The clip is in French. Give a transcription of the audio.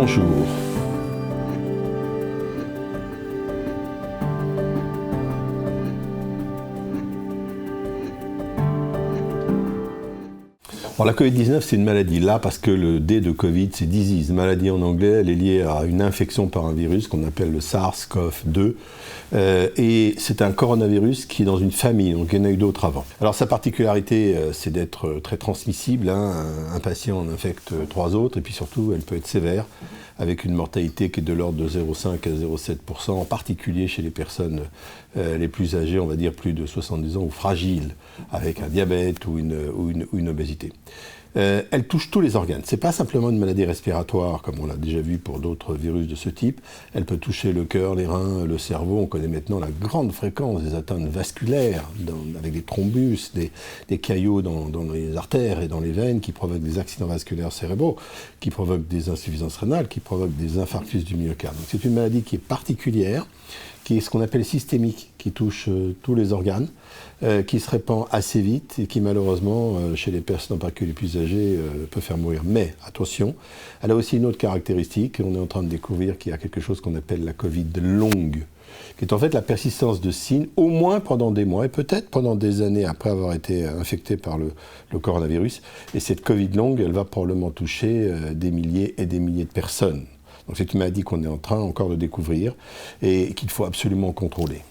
bonjour. Bon, la Covid-19, c'est une maladie là parce que le D de Covid, c'est disease. Maladie en anglais, elle est liée à une infection par un virus qu'on appelle le SARS-CoV-2. Et c'est un coronavirus qui est dans une famille, donc il y en a eu d'autres avant. Alors sa particularité, c'est d'être très transmissible. Un patient en infecte 3 autres et puis surtout, elle peut être sévère, avec une mortalité qui est de l'ordre de 0,5 à 0,7%, en particulier chez les personnes les plus âgées, on va dire plus de 70 ans ou fragiles, avec un diabète ou une obésité. Elle touche tous les organes. Ce n'est pas simplement une maladie respiratoire, comme on l'a déjà vu pour d'autres virus de ce type. Elle peut toucher le cœur, les reins, le cerveau. On connaît maintenant la grande fréquence des atteintes vasculaires, avec des thrombus, des caillots dans les artères et dans les veines, qui provoquent des accidents vasculaires cérébraux, qui provoquent des insuffisances rénales, qui provoquent des infarctus du myocarde. Donc c'est une maladie qui est particulière, qui est ce qu'on appelle systémique, qui touche tous les organes, qui se répand assez vite et qui malheureusement, chez les personnes en particulier les plus âgées, peut faire mourir. Mais attention, elle a aussi une autre caractéristique, on est en train de découvrir qu'il y a quelque chose qu'on appelle la Covid longue, qui est en fait la persistance de signes, au moins pendant des mois et peut-être pendant des années après avoir été infecté par le coronavirus. Et cette Covid longue, elle va probablement toucher des milliers et des milliers de personnes. Donc c'est une maladie qu'on est en train encore de découvrir et qu'il faut absolument contrôler.